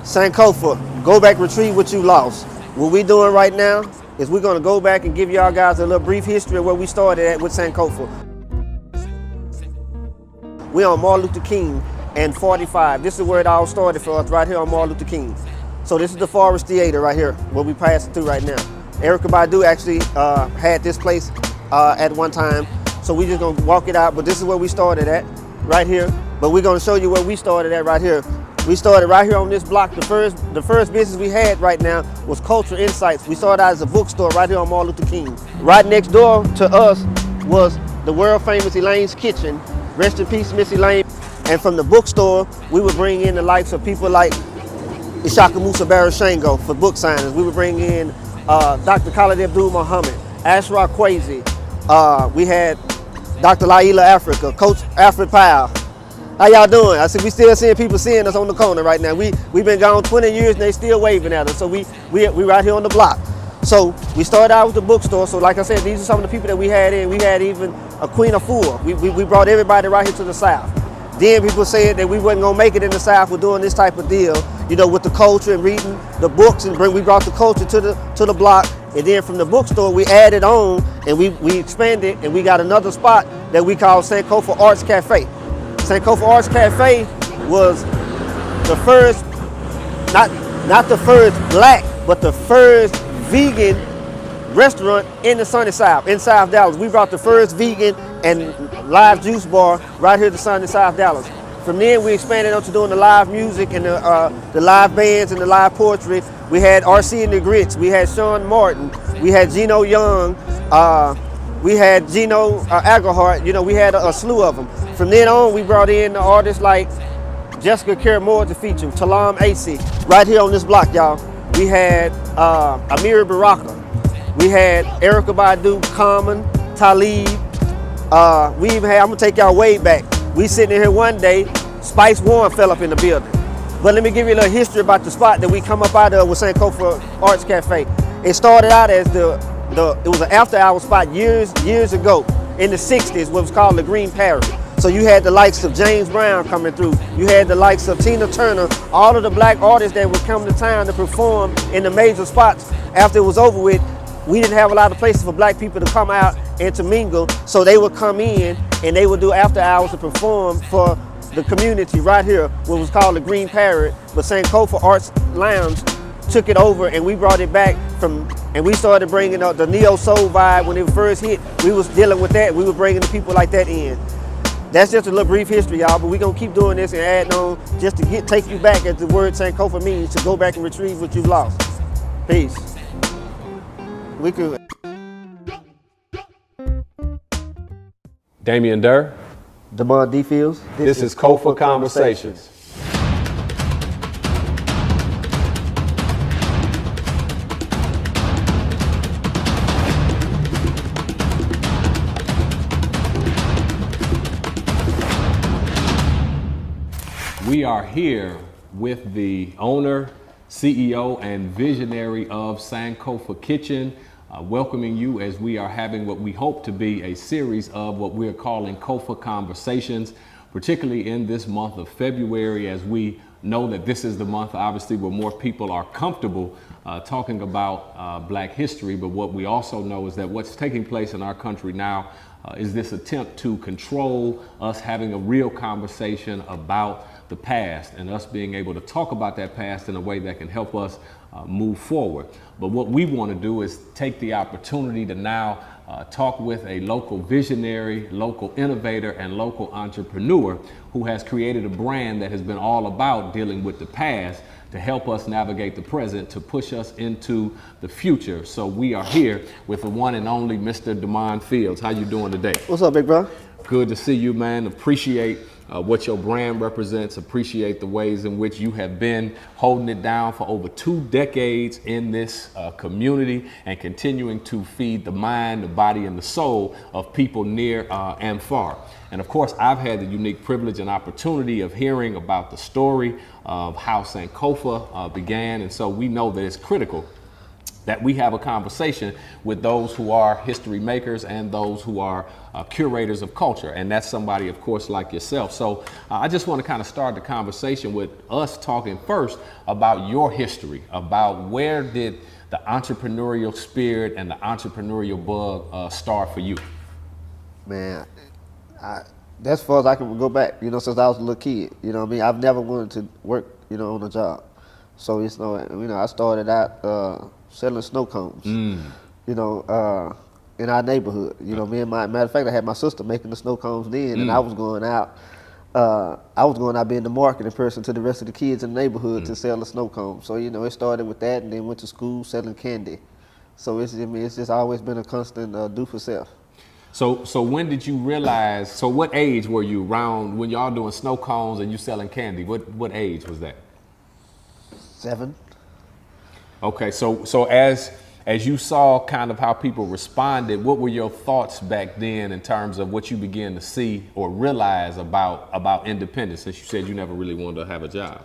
Sankofa, go back, retrieve what you lost. What we're doing right now is we're going to go back and give y'all guys a little brief history of where we started at with Sankofa. We're on Martin Luther King and 45. This is where it all started for us, right here on Martin Luther King. So this is the Forest Theater right here, where we passing through right now. Erykah Badu actually had this place at one time. So we just gonna walk it out, but this is where we started at, right here. But we're gonna show you where we started at right here. We started right here on this block. The first business we had right now was Cultural Insights. We started out as a bookstore right here on Martin Luther King. Right next door to us was the world famous Elaine's Kitchen. Rest in peace, Miss Elaine. And from the bookstore, we would bring in the likes of people like Ishaka Musa Barashango for book signings. We would bring in Dr. Khalid Abdul Muhammad, Ashraf Kwesi. We had Dr. Laila Africa, Coach Alfred Powell. How y'all doing? I said we still seeing people seeing us on the corner right now. We've been gone 20 years and they still waving at us. So we right here on the block. So we started out with the bookstore. So like I said, these are some of the people that we had in. We had even a Queen of Four. We brought everybody right here to the South. Then people said that we wasn't gonna make it in the South with doing this type of deal, you know, with the culture and reading the books, and we brought the culture to the block. And then from the bookstore, we added on and we expanded, and we got another spot that we call Sankofa Arts Cafe. Sankofa Arts Cafe was the first, not the first black, but the first vegan restaurant in the sunny South, in South Dallas. We brought the first vegan and live juice bar right here to sunny South Dallas. From then we expanded on to doing the live music and the live bands and the live poetry. We had RC and the Grits, we had Sean Martin, we had Gino Young, we had Gino Agarhart, you know, we had a slew of them. From then on, we brought in artists like Jessica Care-Moore to feature, Talam Acey, right here on this block, y'all. We had Amiri Baraka, we had Erykah Badu, Common, Talib. We even had, I'm gonna take y'all way back. We sitting in here one day, Spice One fell up in the building. But let me give you a little history about the spot that we come up out of with Sankofa Arts Cafe. It started out as it was an after hour spot years ago in the 60s, what was called the Green Parrot. So you had the likes of James Brown coming through. You had the likes of Tina Turner, all of the black artists that would come to town to perform in the major spots. After it was over with, we didn't have a lot of places for black people to come out and to mingle. So they would come in and they would do after hours to perform for the community right here, what was called the Green Parrot. But Sankofa Arts Lounge took it over and we brought it back and we started bringing up the neo soul vibe. When it first hit, we was dealing with that. We were bringing the people like that in. That's just a little brief history, y'all, but we're gonna keep doing this and adding on just to take you back, as the word Sankofa means, to go back and retrieve what you've lost. Peace. We could. Damien Durr. Damond Fiends. This is Kofa Conversations. We are here with the owner, CEO, and visionary of Sankofa Kitchen, welcoming you as we are having what we hope to be a series of what we're calling Kofa Conversations, particularly in this month of February, as we know that this is the month, obviously, where more people are comfortable talking about Black history. But what we also know is that what's taking place in our country now is this attempt to control us having a real conversation about the past and us being able to talk about that past in a way that can help us move forward. But what we want to do is take the opportunity to now talk with a local visionary, local innovator, and local entrepreneur who has created a brand that has been all about dealing with the past to help us navigate the present, to push us into the future. So we are here with the one and only Mr. Damond Fiends. How you doing today? What's up, big bro? Good to see you, man. Appreciate what your brand represents, appreciate the ways in which you have been holding it down for over 2 decades in this community and continuing to feed the mind, the body, and the soul of people near and far. And of course, I've had the unique privilege and opportunity of hearing about the story of how Sankofa began, and so we know that it's critical that we have a conversation with those who are history makers and those who are curators of culture. And that's somebody, of course, like yourself. So I just want to kind of start the conversation with us talking first about your history, about where did the entrepreneurial spirit and the entrepreneurial bug start for you? Man, that's as far as I can go back, since I was a little kid. I've never wanted to work, on a job. So, I started out selling snow cones, in our neighborhood. Matter of fact, I had my sister making the snow cones then, and I was going out. Being the marketing person to the rest of the kids in the neighborhood to sell the snow cones. So, it started with that, and then went to school selling candy. So it's just always been a constant do for self. So when did you realize, so what age were you around when y'all doing snow cones and you selling candy? What age was that? 7. Okay, so as you saw kind of how people responded, what were your thoughts back then in terms of what you began to see or realize about independence, since you said you never really wanted to have a job?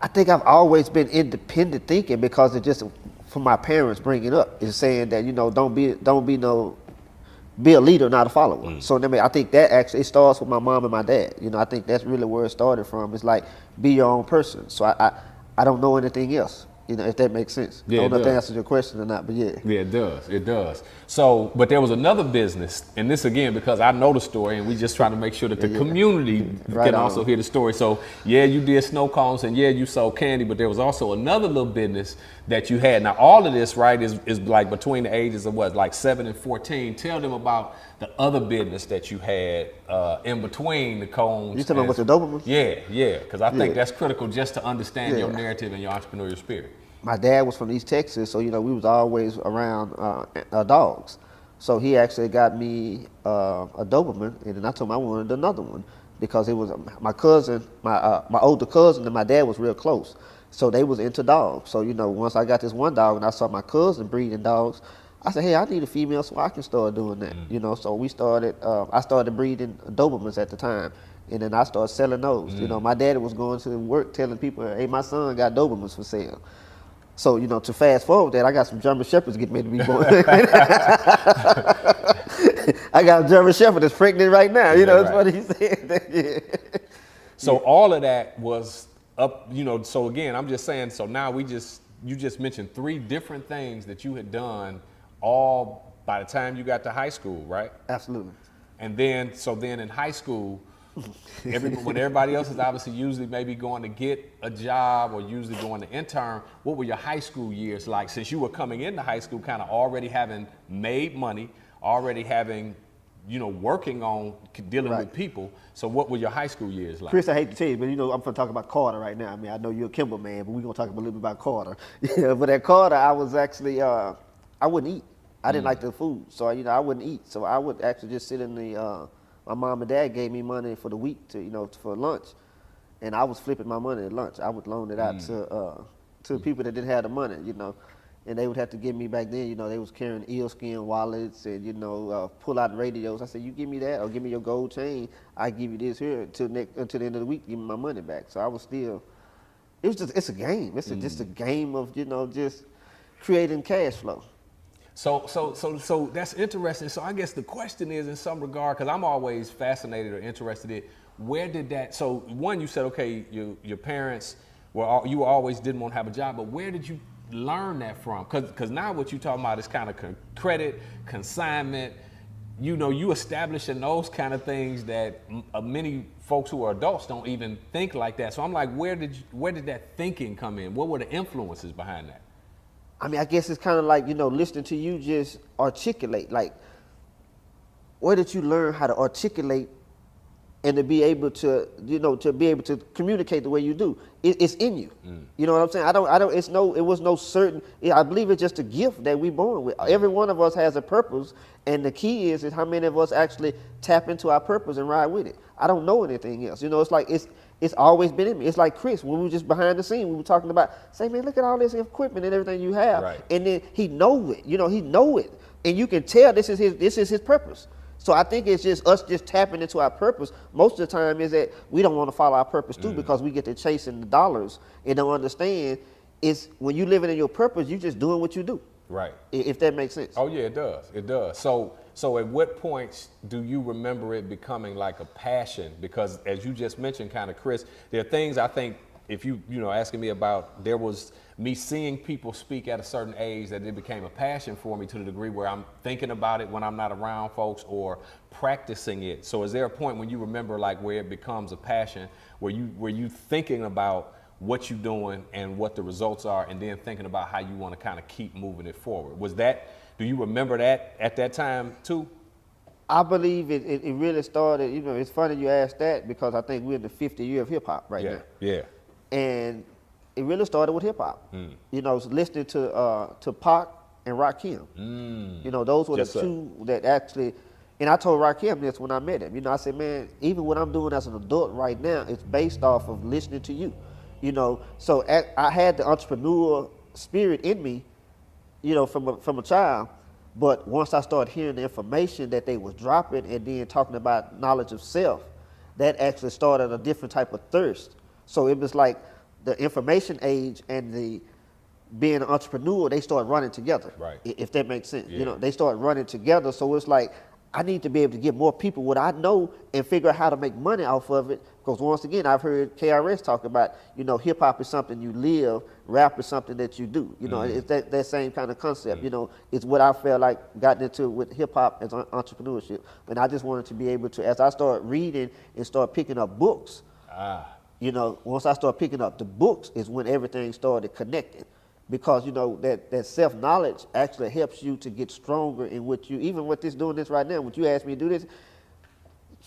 I think I've always been independent thinking because it just from my parents bringing up is saying that be a leader, not a follower. So I think that actually it starts with my mom and my dad. I think that's really where it started from. It's like be your own person. So I don't know anything else. If that makes sense. Yeah, I don't know if that answers your question or not, but yeah. Yeah, it does. So, but there was another business, and this again, because I know the story, and we just trying to make sure that the community can also hear the story. So, yeah, you did snow cones, and yeah, you sold candy, but there was also another little business that you had. Now, all of this, right, is like between the ages of what, like 7 and 14. Tell them about the other business that you had in between the cones. You talking about the Dobermans? Yeah, because I think that's critical just to understand your narrative and your entrepreneurial spirit. My dad was from East Texas, so we was always around dogs. So he actually got me a Doberman, and then I told him I wanted another one because it was my cousin, my older cousin, and my dad was real close. So they was into dogs. So once I got this one dog and I saw my cousin breeding dogs, I said, hey, I need a female so I can start doing that. So we started. I started breeding Dobermans at the time. And then I started selling those. My daddy was going to work telling people, hey, my son got Dobermans for sale. So, to fast forward that, I got some German Shepherds getting ready to be born. I got a German Shepherd that's pregnant right now. That's what he said. So all of that was up, so again, I'm just saying, so now you just mentioned 3 different things that you had done all by the time you got to high school, right? Absolutely. And then in high school, when everybody else is obviously usually maybe going to get a job or usually going to intern, what were your high school years like? Since you were coming into high school kind of already having made money, already having, working on dealing with people. So what were your high school years like? Chris, I hate to tell you, but I'm going to talk about Carter right now. I know you're a Kimball man, but we're going to talk a little bit about Carter. But at Carter, I was actually, I wouldn't eat. I didn't like the food, so I wouldn't eat. So I would actually just sit in the, my mom and dad gave me money for the week for lunch, and I was flipping my money at lunch. I would loan it out to people that didn't have the money, and they would have to give me back then. They was carrying eelskin wallets and pull out radios. I said, you give me that or give me your gold chain. I give you this here until the end of the week. Give me my money back. So I was still. It's a game. It's just a game of just creating cash flow. So that's interesting. So I guess the question is, in some regard, because I'm always fascinated or interested in where did that. So one, you said, okay, your parents you always didn't want to have a job, but where did you learn that from? Because now what you're talking about is kind of credit, consignment. You establishing those kind of things that many folks who are adults don't even think like that. So I'm like, where did that thinking come in? What were the influences behind that? I guess it's kind of like, listening to you just articulate. Like, where did you learn how to articulate and to be able to, to communicate the way you do? It's in you. You know what I'm saying? It was no certain, I believe it's just a gift that we're born with. Every one of us has a purpose, and the key is how many of us actually tap into our purpose and ride with it. I don't know anything else. It's like, it's always been in me. It's like Chris, when we were just behind the scene, we were talking about, say, man, look at all this equipment and everything you have. Right. And then he know it, he know it. And you can tell this is his purpose. So I think it's just us just tapping into our purpose. Most of the time is that we don't want to follow our purpose too, because we get to chasing the dollars and don't understand it's when you living in your purpose, you just doing what you do. Right. If that makes sense. Oh yeah, it does. It does. So at what points do you remember it becoming like a passion? Because as you just mentioned, kind of, Chris, there are things I think if you asking me about, there was me seeing people speak at a certain age that it became a passion for me to the degree where I'm thinking about it when I'm not around folks or practicing it. So is there a point when you remember like where it becomes a passion, where you thinking about what you're doing and what the results are, and then thinking about how you want to kind of keep moving it forward? Do you remember that at that time too? I believe it really started, it's funny you asked that because I think we're in the 50th year of hip hop right now. Yeah. And it really started with hip hop. Listening to Pac and Rakim. Those were the two that actually, and I told Rakim this when I met him. I said, man, even what I'm doing as an adult right now, it's based off of listening to you. So I had the entrepreneurial spirit in me, from a child. But once I started hearing the information that they was dropping and then talking about knowledge of self, that actually started a different type of thirst. So it was like the information age and the being an entrepreneur, they start running together. Right. If that makes sense. Yeah. They start running together. So it's like, I need to be able to give more people what I know and figure out how to make money off of it. Because once again, I've heard KRS talk about, hip hop is something you live, rap is something that you do. It's that same kind of concept. It's what I felt like got into with hip hop as entrepreneurship. And I just wanted to be able to, as I start reading and start picking up books, once I started picking up the books is when everything started connecting. Because that self-knowledge actually helps you to get stronger in what you, even with doing this right now, when you asked me to do this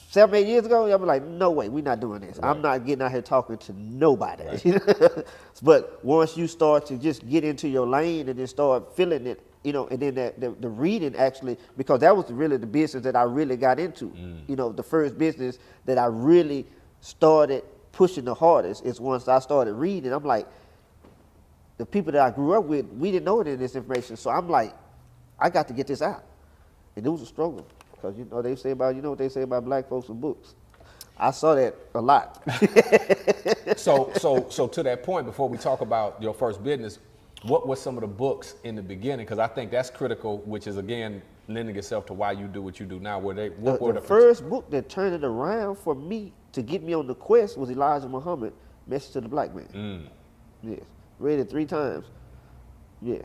7, 8 years ago, I'd be like, no way, we're not doing this. Right. I'm not getting out here talking to nobody. Right. But once you start to just get into your lane and then start feeling it, and then the reading actually, because that was really the business that I really got into. The first business that I really started pushing the hardest is once I started reading. I'm like, the people that I grew up with, we didn't know any of this information. So I'm like, I got to get this out. And it was a struggle. Because they say about, what they say about black folks and books. I saw that a lot. So to that point, before we talk about your first business, what were some of the books in the beginning? Because I think that's critical, which is again lending itself to why you do what you do now. What were the first book that turned it around for me to get me on the quest was Elijah Muhammad, Message to the Black Man. Yes. Read it 3 times. Yeah.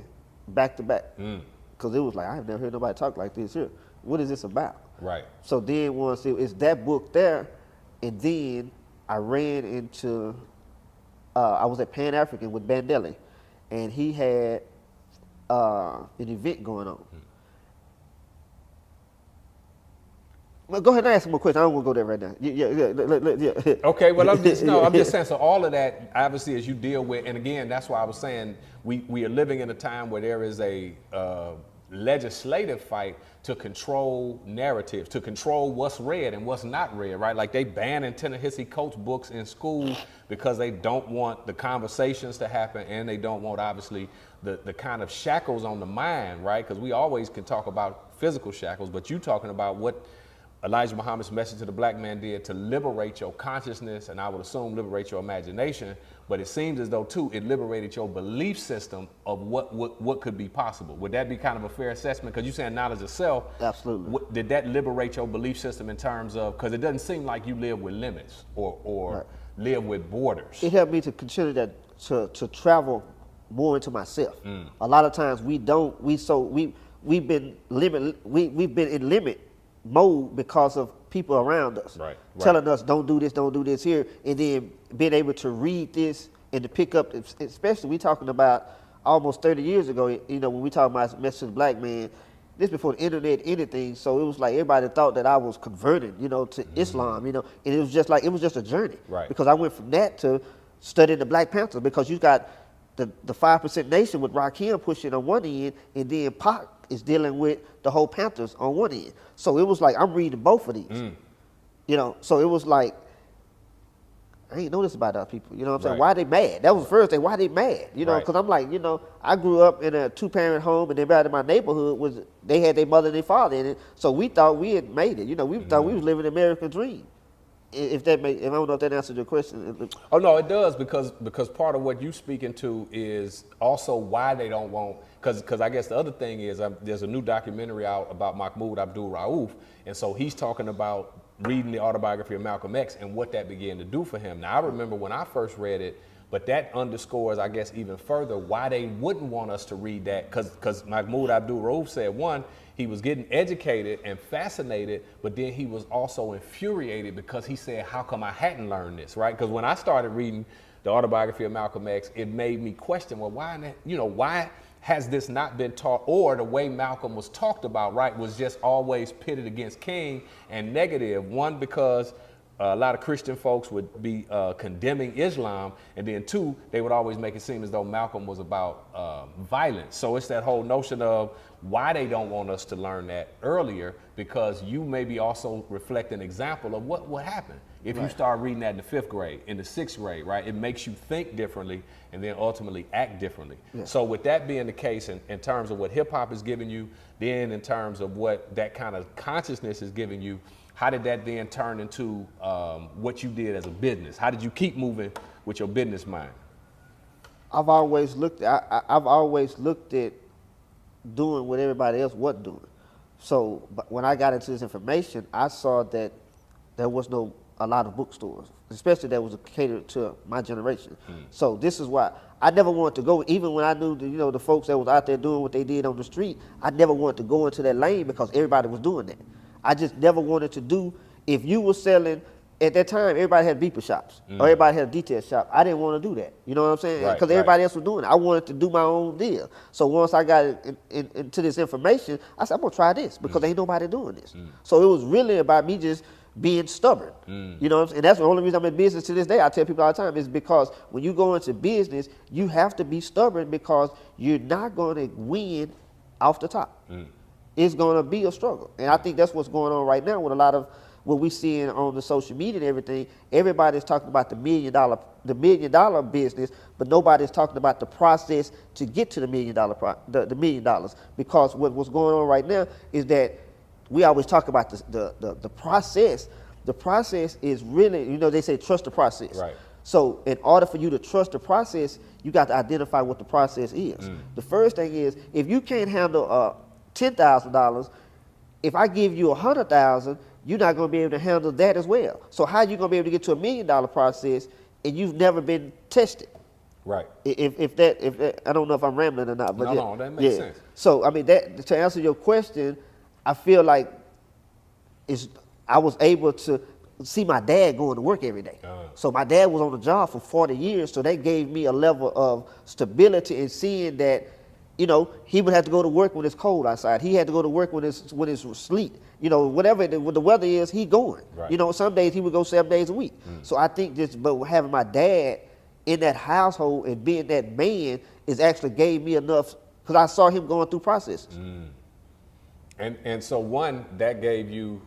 Back to back. Because it was like, I've never heard nobody talk like this here. What is this about? Right. So then once it's that book there, and then I ran into, I was at Pan African with Bandelli, and he had an event going on. Well, go ahead and ask him a question. I don't want to go there right now. Yeah. Okay, well, I'm just saying, so all of that, obviously, as you deal with, and again, that's why I was saying we are living in a time where there is a legislative fight to control narratives, to control what's read and what's not read, right? Like they banning Ta-Nehisi Coates books in school because they don't want the conversations to happen, and they don't want, obviously, the kind of shackles on the mind, right? Because we always can talk about physical shackles, but you talking about what Elijah Muhammad's message to the black man did to liberate your consciousness, and I would assume liberate your imagination, but it seems as though too it liberated your belief system of what could be possible. Would that be kind of a fair assessment? Because you're saying knowledge of self. Absolutely. Did that liberate your belief system in terms of, because it doesn't seem like you live with limits or right. live with borders. It helped me to consider that to travel more into myself. A lot of times we've been in limit mode because of people around us, right. telling us don't do this here, and then being able to read this and to pick up, especially we talking about almost 30 years ago, when we talk about Message to the Black Man, this before the internet, anything, so it was like everybody thought that I was converted, to Islam, and it was just a journey, right. Because I went from that to studying the Black Panthers, because you got the 5% Nation with Rakim pushing on one end, and then Pac is dealing with the whole Panthers on one end. So it was like, I'm reading both of these, so it was like, I ain't know this about other people, what I'm saying? Right. Why they mad? That was the first thing, why they mad? Because I'm like, I grew up in a 2-parent home, and everybody in my neighborhood they had their mother and their father in it, so we thought we had made it, we thought we was living the American dream. if that make, if I don't know if that answered your question. Oh no, it does, because part of what you speaking to is also why they don't want, because I guess the other thing is there's a new documentary out about Mahmoud Abdul Rauf, and so he's talking about reading the autobiography of Malcolm X and what that began to do for him. Now I remember when I first read it, but that underscores, I guess, even further why they wouldn't want us to read that, because Mahmoud Abdul Rauf said, one, he was getting educated and fascinated, but then he was also infuriated because he said, how come I hadn't learned this, right? Because when I started reading the autobiography of Malcolm X, it made me question, well, why has this not been taught? Or the way Malcolm was talked about, right, was just always pitted against King and negative. One, because a lot of Christian folks would be condemning Islam, and then two, they would always make it seem as though Malcolm was about violence. So it's that whole notion of why they don't want us to learn that earlier, because you maybe also reflect an example of what happened. If you start reading that in the 5th grade, in the 6th grade, right, it makes you think differently and then ultimately act differently. Yeah. So with that being the case, in terms of what hip hop is giving you, then in terms of what that kind of consciousness is giving you, how did that then turn into what you did as a business? How did you keep moving with your business mind? I've always looked at doing what everybody else wasn't doing. So but when I got into this information, I saw that there was a lot of bookstores, especially that was catered to my generation. So this is why I never wanted to go, even when I knew the folks that was out there doing what they did on the street, I never wanted to go into that lane because everybody was doing that. I just never wanted to do, if you were selling, at that time, everybody had beeper shops, or everybody had a detail shop. I didn't want to do that. You know what I'm saying? Because everybody else was doing it. I wanted to do my own deal. So once I got into this information, I said, I'm going to try this because ain't nobody doing this. So it was really about me just being stubborn. You know what I'm saying? And that's the only reason I'm in business to this day. I tell people all the time, is because when you go into business, you have to be stubborn because you're not going to win off the top. It's going to be a struggle. And I think that's what's going on right now with a lot of what we seeing on the social media and everything. Everybody's talking about the $1 million business, but nobody's talking about the process to get to the $1 million, the $1 million. Because what's going on right now is that we always talk about the process. The process is really, they say trust the process. Right. So in order for you to trust the process, you got to identify what the process is. The first thing is, if you can't handle $10,000, if I give you $100,000, you're not going to be able to handle that as well. So how are you going to be able to get to a $1 million process and you've never been tested? Right. If that, I don't know if I'm rambling or not, but no, that makes sense. So I mean, that to answer your question, I feel like I was able to see my dad going to work every day. So my dad was on the job for 40 years, so that gave me a level of stability in seeing that, he would have to go to work when it's cold outside. He had to go to work when it's sleet. Whatever the weather is, he going. Right. Some days he would go 7 days a week. So I think but having my dad in that household and being that man is actually gave me enough, because I saw him going through processes. And so one, that gave you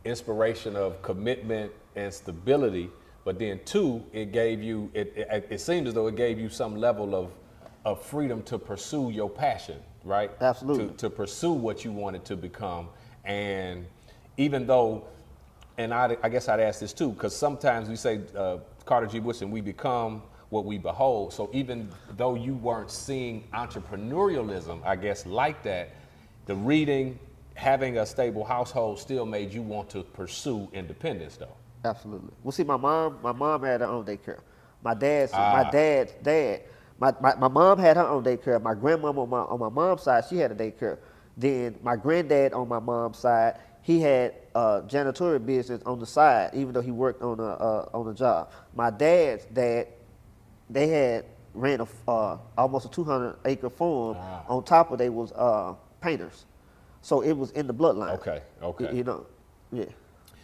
inspiration of commitment and stability, but then two, it gave you, it seemed as though it gave you some level of freedom to pursue your passion, right? Absolutely. To pursue what you wanted to become. And even though, and I guess I'd ask this too, because sometimes we say, Carter G. Woodson, we become what we behold. So even though you weren't seeing entrepreneurialism, I guess, like that, the reading, having a stable household still made you want to pursue independence, though. Absolutely. Well, see, my mom had her own daycare. My dad's dad. My mom had her own daycare. My grandmama on my mom's side, she had a daycare. Then my granddad on my mom's side, he had a janitorial business on the side, even though he worked on a job. My dad's dad, they ran almost a 200-acre farm. On top of they was painters, so it was in the bloodline. Okay. Yeah.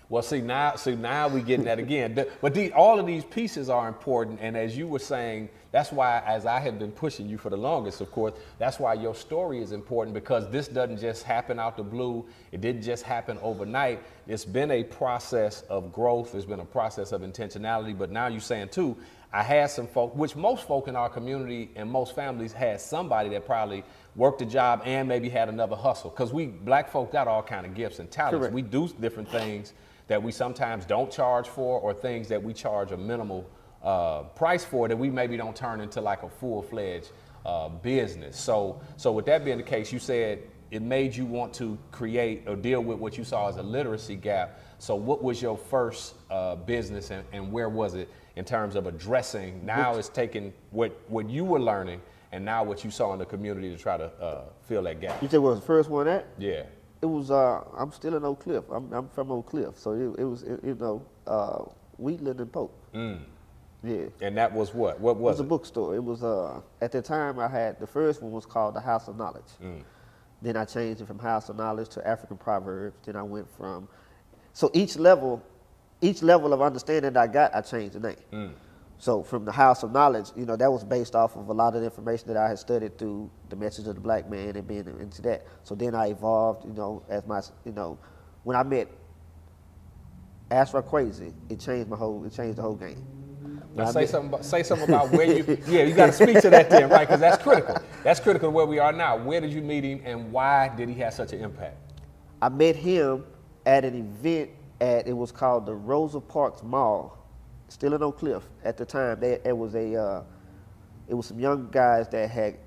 Well, see now we getting that again. But all of these pieces are important, and as you were saying, that's why, as I have been pushing you for the longest, of course, that's why your story is important, because this doesn't just happen out the blue. It didn't just happen overnight. It's been a process of growth. It's been a process of intentionality. But now you're saying too, I had some folk, which most folk in our community and most families had somebody that probably worked a job and maybe had another hustle, because we black folk got all kind of gifts and talents. Correct. We do different things that we sometimes don't charge for, or things that we charge a minimal price for that we maybe don't turn into like a full-fledged business. So with that being the case, you said it made you want to create or deal with what you saw as a literacy gap. So what was your first business, and where was it in terms of addressing? Now it's taking what you were learning and now what you saw in the community to try to fill that gap. You said what was the first one at? Yeah. It was, I'm still in Oak Cliff. I'm from Oak Cliff. So it was, Wheatland and Pope. Yeah. And that was what? What was it? It was a bookstore. It was, at the time I had, the first one was called the House of Knowledge. Then I changed it from House of Knowledge to African Proverbs. Then I went from, so each level of understanding that I got, I changed the name. So from the House of Knowledge, that was based off of a lot of the information that I had studied through the Message of the Black Man and being into that. So then I evolved, as my, when I met Asra Crazy, it changed the whole game. Now say something about where you, you got to speak to that then, right? Because that's critical. That's critical to where we are now. Where did you meet him, and why did he have such an impact? I met him at an event it was called the Rosa Parks Mall, still in Oak Cliff at the time. It was some young guys that had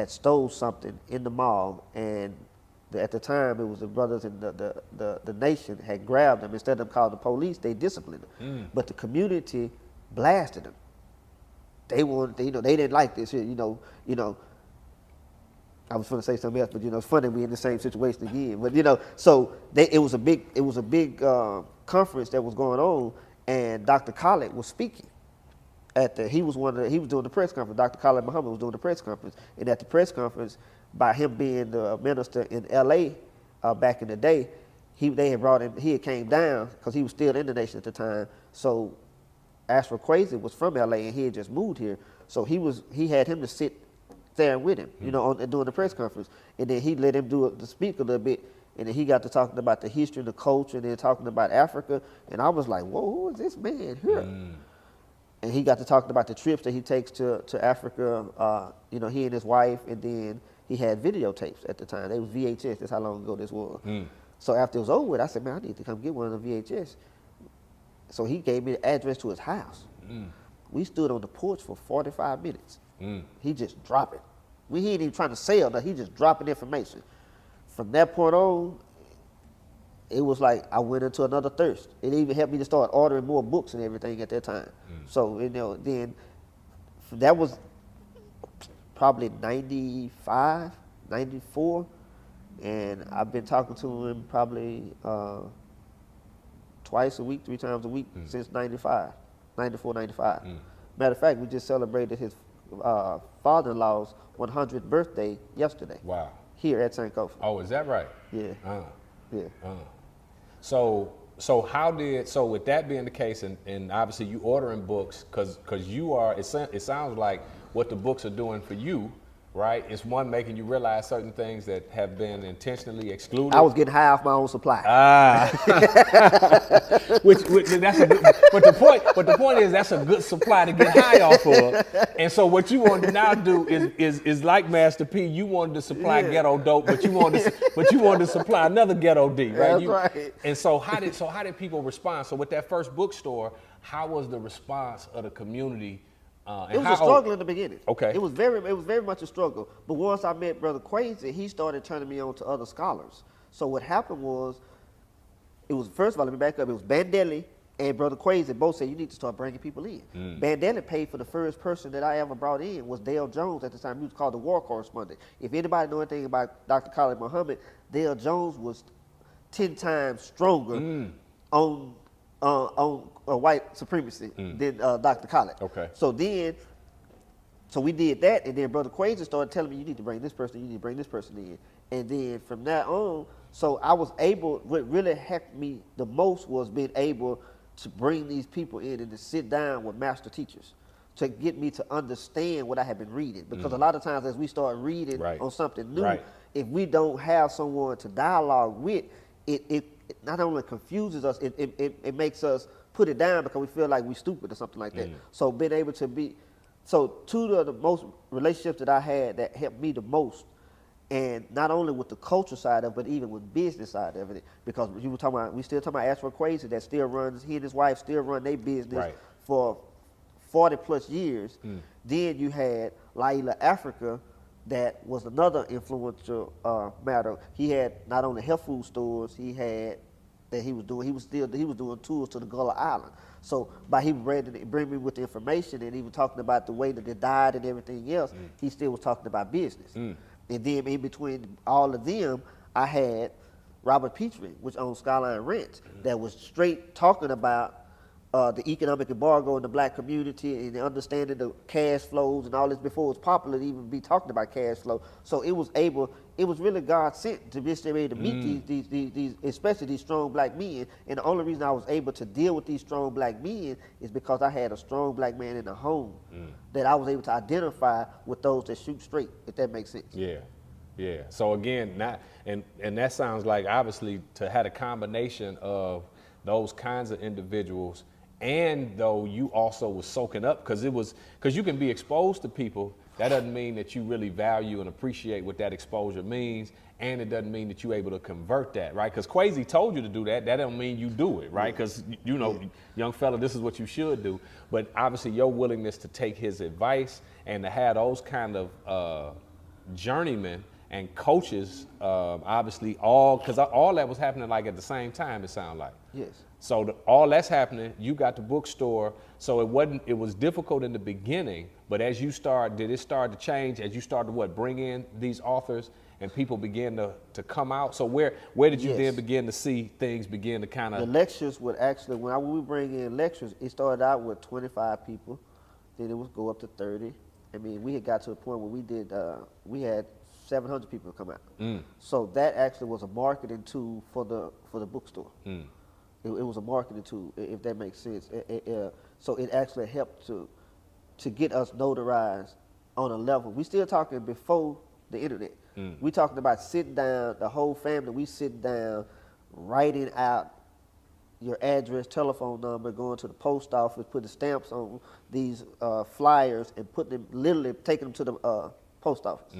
stole something in the mall, and at the time it was the brothers in the nation had grabbed them. Instead of calling the police, they disciplined them. But the community blasted them. They wanted, they didn't like this. I was going to say something else, but it's funny we in the same situation again. But so it was a big conference that was going on, and Dr. Khaled was speaking. He was doing the press conference. Dr. Khaled Muhammad was doing the press conference, and at the press conference, by him being the minister in L.A. Back in the day, they had brought him. He had came down because he was still in the nation at the time. So Asra Crazy was from L.A. and he had just moved here, so he had him to sit there with him, during the press conference, and then he let him speak a little bit, and then he got to talking about the history and the culture, and then talking about Africa, and I was like, whoa, who is this man here? And he got to talking about the trips that he takes to Africa, he and his wife, and then he had videotapes at the time. They was VHS, that's how long ago this was. So after it was over with, I said, man, I need to come get one of the VHS. So he gave me the address to his house. We stood on the porch for 45 minutes. He just dropping. He ain't even trying to sell, he just dropping information. From that point on, it was like I went into another thirst. It even helped me to start ordering more books and everything at that time. So, then that was probably 95, 94, and I've been talking to him probably twice a week, 3 times a week since 94, 95. Matter of fact, we just celebrated his father-in-law's 100th birthday yesterday. Wow. Here at Sankofa. Oh, is that right? Yeah. Yeah. So with that being the case, and obviously you ordering books, because you are, it sounds like what the books are doing for you, right? It's one, making you realize certain things that have been intentionally excluded. I was getting high off my own supply. Which that's a good, but the point is that's a good supply to get high off of. And so what you want to now do is like Master P. You wanted to supply ghetto dope, but you wanted to supply another ghetto D, right? That's right. And so how did people respond? So with that first bookstore, how was the response of the community? It was a struggle in the beginning. Okay. It was very much a struggle. But once I met Brother Crazy, he started turning me on to other scholars. So what happened was, first of all, let me back up. It was Bandelli and Brother Crazy both said you need to start bringing people in. Bandelli paid for the first person that I ever brought in was Dale Jones at the time. He was called the war correspondent. If anybody know anything about Dr. Khalid Muhammad, Dale Jones was 10 times stronger on white supremacy than Dr. Khalid. Okay. So we did that, and then Brother Quaser started telling me, you need to bring this person, you need to bring this person in. And then from that on, so I was able, what really helped me the most was being able to bring these people in and to sit down with master teachers to get me to understand what I had been reading. Because a lot of times as we start reading on something new, if we don't have someone to dialogue with, it not only confuses us, it makes us put it down because we feel like we're stupid or something like that. So being able to be, so two of the most relationships that I had that helped me the most And not only with the culture side of it, but even with business side of it. Because you were talking about, we still talking about Astro Crazy that still runs, he and his wife still run their business for 40 plus years. Then you had Laila Africa, that was another influential matter. He had not only health food stores, he was doing tours to the Gullah Island. So by he bring me with the information and even talking about the way that they died and everything else, he still was talking about business. And then in between all of them, I had Robert Petrie, which owned Skyline Rents, that was straight talking about the economic embargo in the black community and the understanding the cash flows and all this before it was popular to even be talking about cash flow. So it was really God sent to be able to meet these, especially these strong black men. And the only reason I was able to deal with these strong black men is because I had a strong black man in the home that I was able to identify with those that shoot straight, if that makes sense. Yeah. Yeah. So again, and that sounds like obviously to have a combination of those kinds of individuals, and though you also was soaking up, because you can be exposed to people, that doesn't mean that you really value and appreciate what that exposure means, and it doesn't mean that you're able to convert that, right? Because Quasi told you to do that, that don't mean you do it, right? Because you know, young fella, this is what you should do. But obviously your willingness to take his advice and to have those kind of journeymen and coaches, obviously because all that was happening like at the same time, it sounded like. Yes. So all that's happening, you got the bookstore, so it was difficult in the beginning, but as you did it start to change as you started to bring in these authors and people began to come out? So where did you then begin to see things begin to kind of? The lectures would actually, when we bring in lectures, it started out with 25 people, then it would go up to 30. I mean, we had got to a point where we had 700 people come out. So that actually was a marketing tool for the bookstore. It was a marketing tool, if that makes sense. So it actually helped to get us notarized on a level. We still talking before the internet. We talking about sitting down, the whole family, we sitting down, writing out your address, telephone number, going to the post office, putting stamps on these flyers and literally taking them to the post office.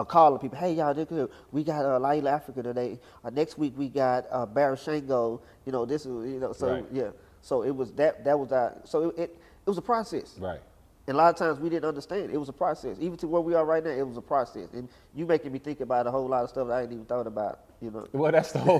Calling people, hey y'all, we got Laila Africa today. Next week we got Barry Shango. You know, this is, so yeah. So it was that was our, so it was a process. Right. And a lot of times we didn't understand. It was a process. Even to where we are right now, it was a process. And you making me think about a whole lot of stuff that I ain't even thought about, you know. Well, that's the whole,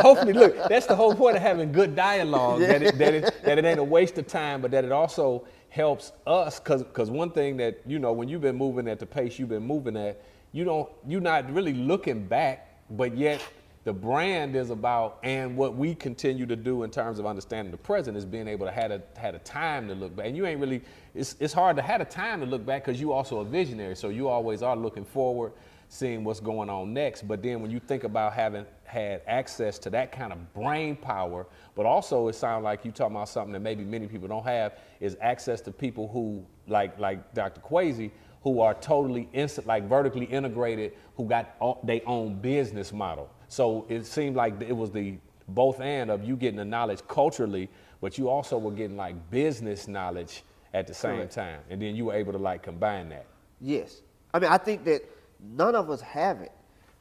hopefully, look, that's the whole point of having good dialogue, that it ain't a waste of time, but that it also helps us, because one thing that, you know, when you've been moving at the pace you've been moving at, you're not really looking back, but yet the brand is about, and what we continue to do in terms of understanding the present is being able to had a time to look back. And you ain't really, it's hard to have a time to look back because you also a visionary, so you always are looking forward, seeing what's going on next. But then when you think about having had access to that kind of brain power, but also it sounds like you talking about something that maybe many people don't have, is access to people who, like Dr. Quasi, who are totally vertically integrated, who got their own business model. So it seemed like it was the both end of you getting the knowledge culturally, but you also were getting like business knowledge at the same time. And then you were able to combine that. Yes. I mean, I think that none of us have it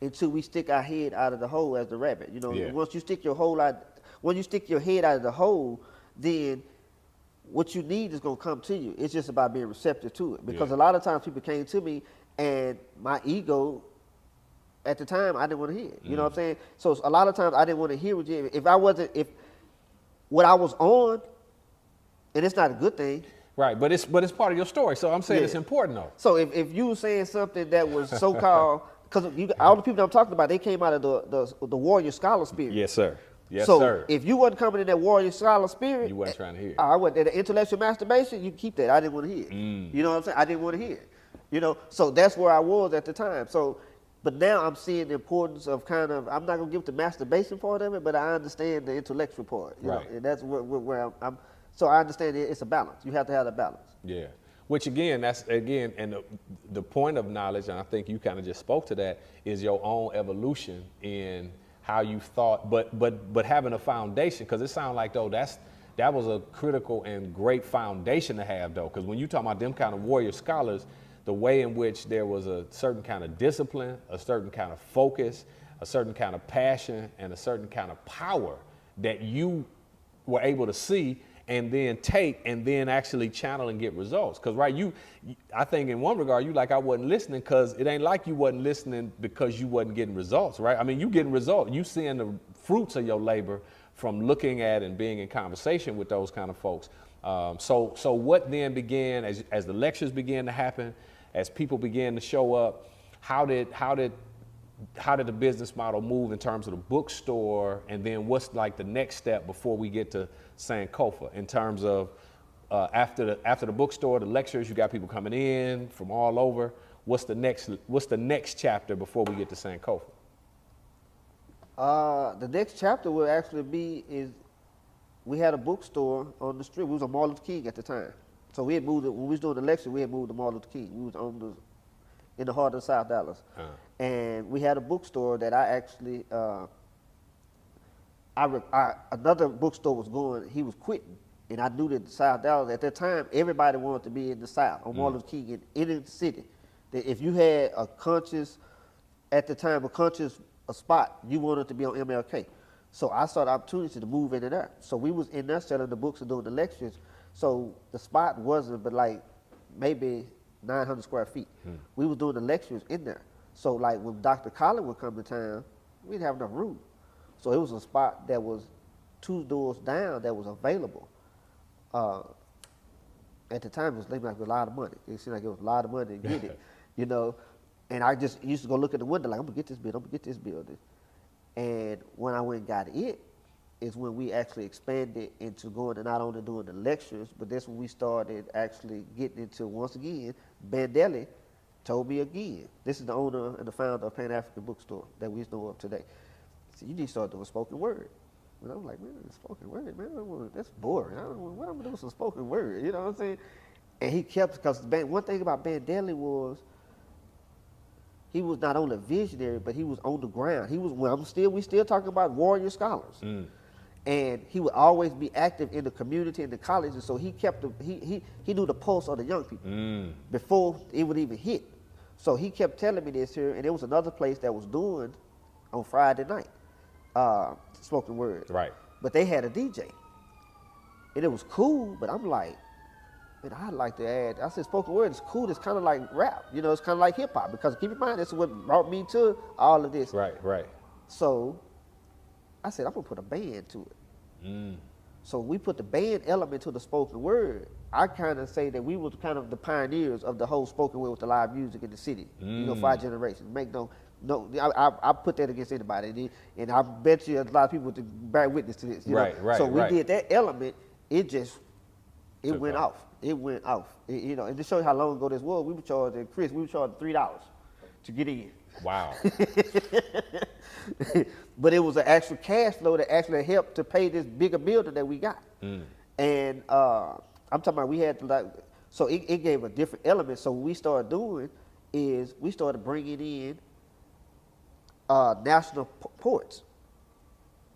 until we stick our head out of the hole as the rabbit. You know, once you stick your head out of the hole, then what you need is going to come to you. It's just about being receptive to it. Because a lot of times people came to me and my ego, at the time, I didn't want to hear it. You know what I'm saying? So a lot of times I didn't want to hear what you, if what I was on, and it's not a good thing. Right, but it's part of your story. So I'm saying it's important though. So if you were saying something that was so-called, because all the people that I'm talking about, they came out of the warrior scholar spirit. Yes, sir. Yes, so sir. If you wasn't coming in that warrior scholar spirit, you wasn't trying to hear it. I wasn't. The intellectual masturbation, you keep that. I didn't want to hear it. You know what I'm saying? I didn't want to hear it. You know, so that's where I was at the time. So, but now I'm seeing the importance of I'm not gonna give the masturbation part of it, but I understand the intellectual part. You know, and that's where I'm. So I understand it's a balance. You have to have the balance. Yeah. Which again, and the point of knowledge, and I think you kind of just spoke to that, is your own evolution in how you thought, but having a foundation, because it sounds like though that was a critical and great foundation to have though, because when you talk about them kind of warrior scholars, the way in which there was a certain kind of discipline, a certain kind of focus, a certain kind of passion, and a certain kind of power that you were able to see and then take and then actually channel and get results. Because, right, I think in one regard, you like, I wasn't listening, because it ain't like you wasn't listening because you wasn't getting results, right? I mean, you getting results. You seeing the fruits of your labor from looking at and being in conversation with those kind of folks. So what then began, as the lectures began to happen, as people began to show up, how did the business model move in terms of the bookstore, and then what's like the next step before we get to Sankofa in terms of after the bookstore, the lectures, you got people coming in from all over. What's the next chapter before we get to Sankofa? The next chapter will actually be we had a bookstore on the street. We was on Martin Luther King at the time, so we had moved it, when we was doing the lecture. We had moved to Martin Luther King. We was in the heart of South Dallas, and we had a bookstore that I actually another bookstore was going. He was quitting, and I knew that South Dallas at that time, everybody wanted to be in the South on Martin Luther King in the city. That if you had a spot, you wanted to be on MLK. So I saw the opportunity to move into there. So we was in there selling the books and doing the lectures. So the spot wasn't but like maybe 900 square feet. We was doing the lectures in there. So like when Dr. Collins would come to town, we didn't have enough room. So it was a spot that was 2 doors down that was available. At the time, it was like a lot of money. It seemed like it was a lot of money to get it, you know. And I just used to go look at the window like, I'm gonna get this building. And when I went and got it, is when we actually expanded into going to not only doing the lectures, but that's when we started actually getting into, once again, Bandelli told me again, this is the owner and the founder of Pan-African Bookstore that we know of today. He said, you need to start doing spoken word. And I was like, man, spoken word, man, that's boring. What am I doing with some spoken word? You know what I'm saying? And he kept, because one thing about Bandelli was, he was not only a visionary, but he was on the ground. He was, we still talking about warrior scholars. And he would always be active in the community and the college, and so he kept he knew the pulse of the young people before it would even hit. So he kept telling me this here, and there was another place that was doing on Friday night spoken word. Right. But they had a DJ, and it was cool. But I'm like, man, I'd like to add. I said, spoken word is cool. It's kind of like rap, you know. It's kind of like hip hop, because keep in mind, this is what brought me to all of this. Right. So I said, I'm gonna put a band to it. So we put the band element to the spoken word. I kind of say that we were kind of the pioneers of the whole spoken word with the live music in the city. You know, for our generation. Make no, I put that against anybody, and I bet you a lot of people would bear witness to this. You know? So we did that element. It went off. It went off. You know, and to show you how long ago this was, we were charging $3 to get in. Wow. But it was an actual cash flow that actually helped to pay this bigger building that we got. And I'm talking about, we had to like, so it gave a different element. So what we started doing is we started bringing in national ports.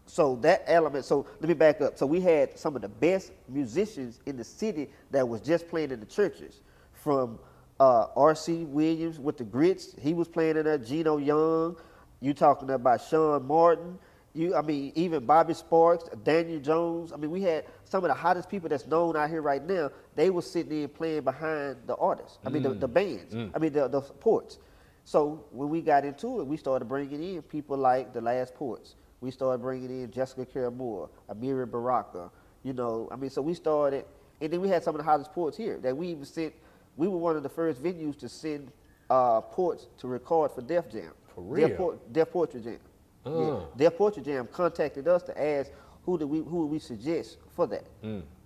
So that element, so let me back up. So we had some of the best musicians in the city that was just playing in the churches, from R.C. Williams with the Grits. He was playing in there. Geno Young. You talking about Sean Martin. Even Bobby Sparks, Daniel Jones. I mean, we had some of the hottest people that's known out here right now. They were sitting in playing behind the artists. I mean, the bands. I mean, the ports. So when we got into it, we started bringing in people like the Last Ports. We started bringing in Jessica Care Moore, Amiri Baraka. You know, I mean, so we started, and then we had some of the hottest ports here that we even sent. We were one of the first venues to send ports to record for Def Jam. For real? Def Poetry Jam. Yeah. Def Poetry Jam contacted us to ask who would we suggest for that.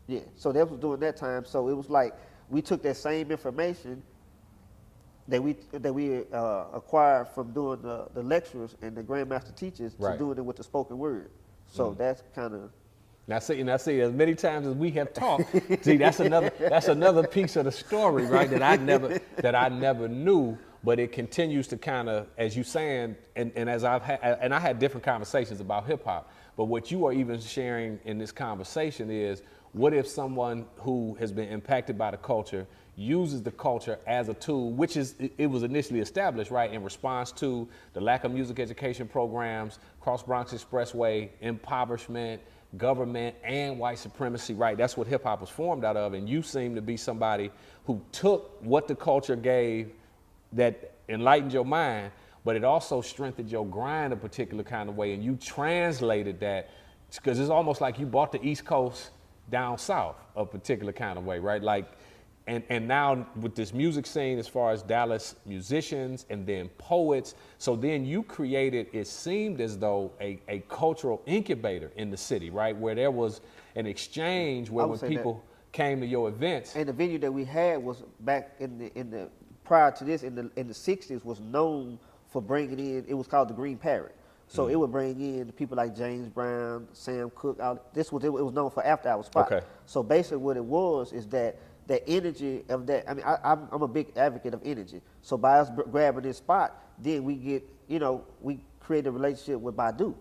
Yeah. So that was during that time. So it was like we took that same information that we acquired from doing the lectures and the Grandmaster teachers to doing it with the spoken word. So that's kind of. Now see, as many times as we have talked, see, that's another piece of the story, right? That I never knew, but it continues to kind of, as you saying, and as I had different conversations about hip hop, But what you are even sharing in this conversation is, what if someone who has been impacted by the culture uses the culture as a tool, which is, it was initially established, right, in response to the lack of music education programs, Cross Bronx Expressway, impoverishment, government, and white supremacy, right? That's what hip hop was formed out of. And you seem to be somebody who took what the culture gave that enlightened your mind, but it also strengthened your grind a particular kind of way. And you translated that, because it's almost like you brought the East Coast down south a particular kind of way, right? Like, and now with this music scene, as far as Dallas musicians and then poets, so then you created, it seemed as though a cultural incubator in the city, right? Where there was an exchange where when people came to your events. And the venue that we had was back in the prior to this, in the 60s, was known for bringing in, it was called the Green Parrot. So it would bring in people like James Brown, Sam Cooke out. This was, it was known for after hour spot. Okay. So basically what it was is that energy of that, I mean, I'm a big advocate of energy. So by us grabbing this spot, then we get, you know, we create a relationship with Badu.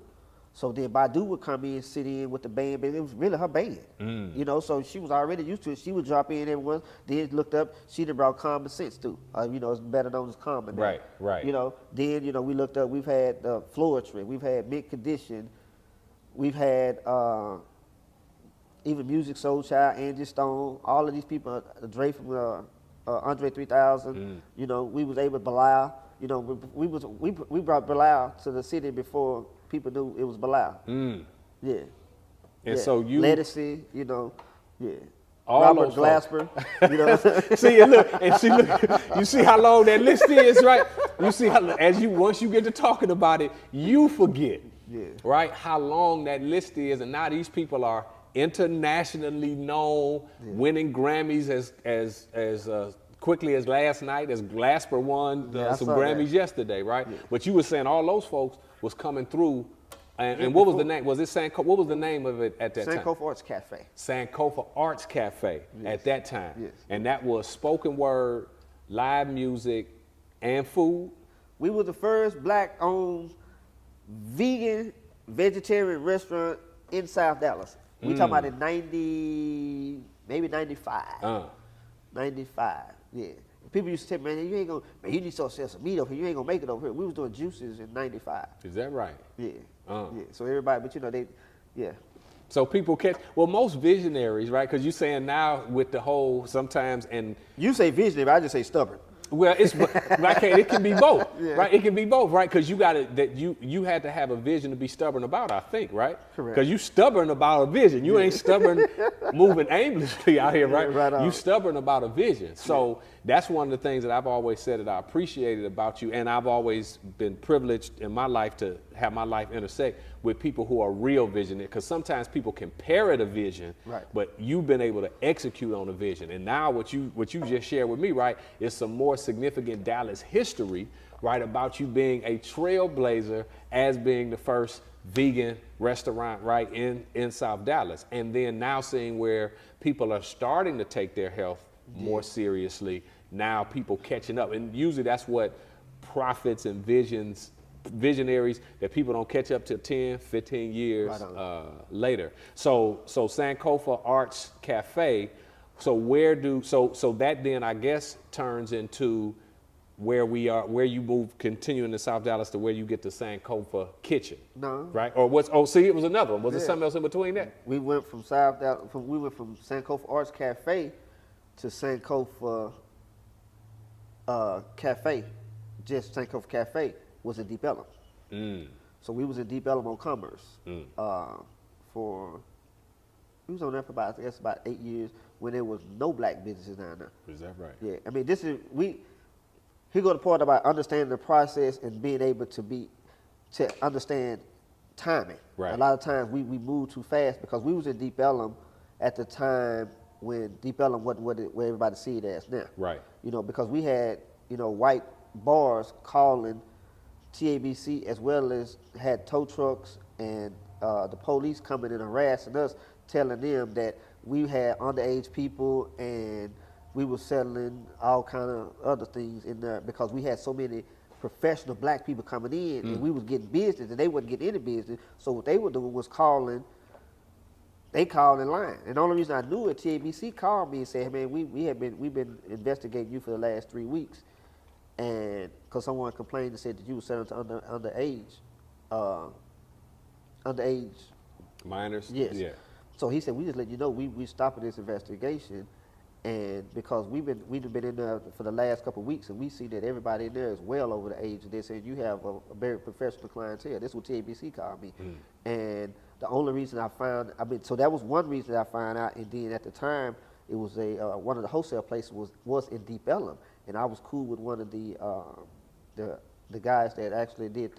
So then Badu would come in, sit in with the band, but it was really her band. You know, so she was already used to it. She would drop in every once, then looked up, she done brought Common Sense too. You know, it's better known as Common now. Right, right. You know, then, you know, we looked up, we've had Floetry, we've had Mint Condition, we've had even Music Soul Child, Angie Stone, all of these people, Dre from Andre 3000, you know, we was able to Bilal, you know, we brought Bilal to the city before people knew it was Bilal. Yeah. And so you Lettucey, you know, yeah. All Robert those Glasper, you know. see, and look, you see how long that list is, right? You see how, as you, once you get to talking about it, you forget, right, how long that list is, and now these people are internationally known, winning Grammys as quickly as last night, as Glasper won some Grammys yesterday, right? But you were saying all those folks was coming through, and what was the name? Was it Sankofa? What was the name of it at that time? Sankofa Arts Cafe. Sankofa Arts Cafe at that time. And that was spoken word, live music, and food. We were the first black-owned vegan, vegetarian restaurant in South Dallas. We talking about in 90, maybe 95. 95, yeah. People used to tell me, man, you ain't gonna, man, you need to start selling some meat over here. You ain't gonna make it over here. We was doing juices in 95. Is that right? Yeah. Yeah. So everybody, but you know, they, So people catch, well, most visionaries, right? Because you're saying now with the whole sometimes, and you say visionary, I just say stubborn. Well, it's it can be both, right? It can be both, right? Because you got to, that you had to have a vision to be stubborn about, I think, right? Correct. Because you stubborn about a vision. You ain't stubborn moving aimlessly out here, right? Right on. You stubborn about a vision. So that's one of the things that I've always said that I appreciated about you, and I've always been privileged in my life to have my life intersect with people who are real visionaries. Because sometimes people can parrot a vision, but you've been able to execute on a vision. And now what you just shared with me, right, is some more significant Dallas history, right, about you being a trailblazer as being the first vegan restaurant, right, in South Dallas. And then now seeing where people are starting to take their health more seriously, now people catching up. And usually that's what prophets and visionaries, that people don't catch up till 10, 15 years later. So Sankofa Arts Cafe, so that then I guess turns into where we are, where you move, continuing to South Dallas to where you get to Sankofa Kitchen. No. Right? Or what's, see, it was another one. Was there something else in between that? We went from South Dallas, we went from Sankofa Arts Cafe to Sankofa Cafe. Just Sankofa Cafe was in Deep Ellum. So we was in Deep Ellum on Commerce we was on there for about, I guess, about 8 years when there was no black businesses down there. Is that right? Yeah, I mean, here go the part about understanding the process and being able to understand timing. Right. A lot of times we move too fast because we was in Deep Ellum at the time when Deep Ellum wasn't where everybody see it as now. Right. You know, because we had, you know, white bars calling TABC, as well as had tow trucks and the police coming and harassing us, telling them that we had underage people and we were selling all kind of other things in there because we had so many professional black people coming in, and we was getting business, and they wasn't getting any business. So what they were doing was calling. They called in line, and the only reason I knew it, TABC called me and said, "Man, we've been investigating you for the last 3 weeks, and because someone complained and said that you were selling to underage minors." Yes. Yeah. So he said, "We just let you know we stopping this investigation, and because we've been in there for the last couple of weeks, and we see that everybody in there is well over the age of this, and you have a very professional clientele." This is what TABC called me, and the only reason so that was one reason I found out, and then at the time it was one of the wholesale places was in Deep Ellum, and I was cool with one of the guys that actually did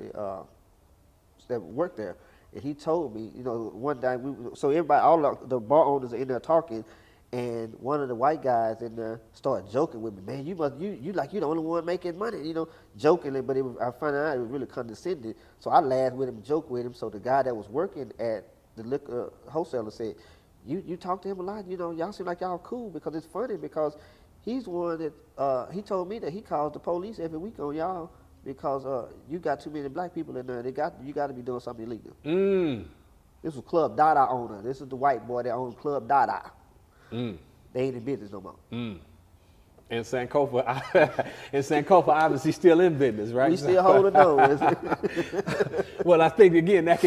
that worked there. And he told me, one day, so everybody, all the bar owners are in there talking, and one of the white guys in there started joking with me. "Man, you the only one making money," jokingly, but I found out it was really condescending. So I laughed with him, joked with him. So the guy that was working at the liquor wholesaler said, "You talk to him a lot, y'all seem like y'all cool," because it's funny because he's one that he told me that he calls the police every week on y'all. Because you got too many black people in there, you got to be doing something illegal. This was Club Dada owner. This is the white boy that owned Club Dada. They ain't in business no more. And Sankofa, obviously still in business, right? We still holding on. Well, I think again that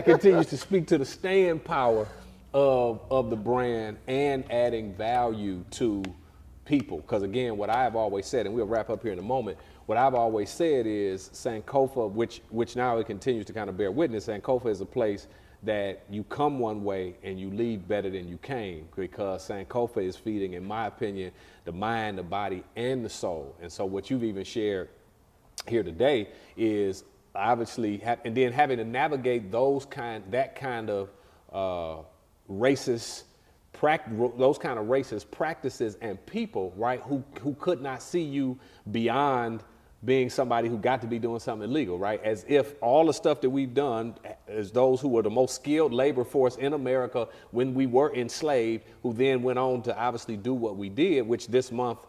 continues to speak to the staying power of the brand and adding value to people. Because again, what I have always said, and we'll wrap up here in a moment, what I've always said is Sankofa, which now it continues to kind of bear witness, Sankofa is a place that you come one way and you leave better than you came, because Sankofa is feeding, in my opinion, the mind, the body, and the soul. And so what you've even shared here today is obviously, and then having to navigate that kind of racist practices and people, right, who could not see you beyond being somebody who got to be doing something illegal, right? As if all the stuff that we've done as those who were the most skilled labor force in America when we were enslaved, who then went on to obviously do what we did, which this month,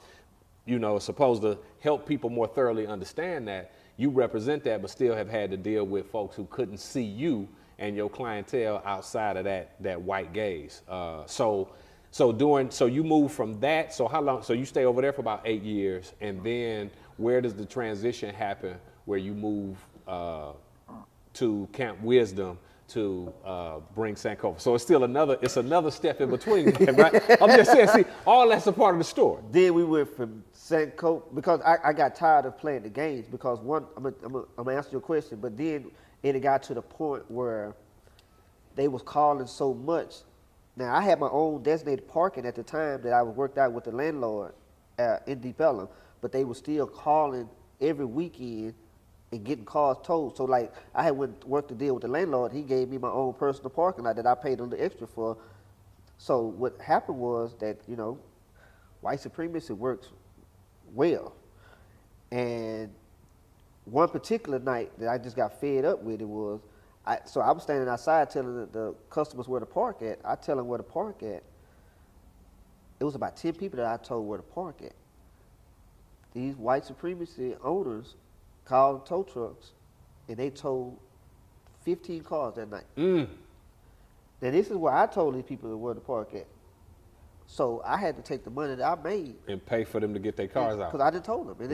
is supposed to help people more thoroughly understand that. You represent that, but still have had to deal with folks who couldn't see you and your clientele outside of that white gaze. So you move from that. So how long? So you stay over there for about 8 years, and then where does the transition happen where you move to Camp Wisdom to bring Sankofa? So it's still another step in between, right? I'm just saying, see, all that's a part of the story. Then we went from Sankofa, because I got tired of playing the games, because I'm gonna answer your question, but then it got to the point where they was calling so much. Now, I had my own designated parking at the time that I worked out with the landlord in Deep Ellum, but they were still calling every weekend and getting cars towed. So, like, I had worked a deal with the landlord. He gave me my own personal parking lot that I paid a little extra for. So what happened was that, white supremacy works well. And one particular night that I just got fed up with it was, so I was standing outside telling the customers where to park at. I tell them where to park at. It was about 10 people that I told where to park at. These white supremacy owners called tow trucks, and they towed 15 cars that night. Now this is where I told these people where to park at. So I had to take the money that I made and pay for them to get their cars out. Because I just told them, and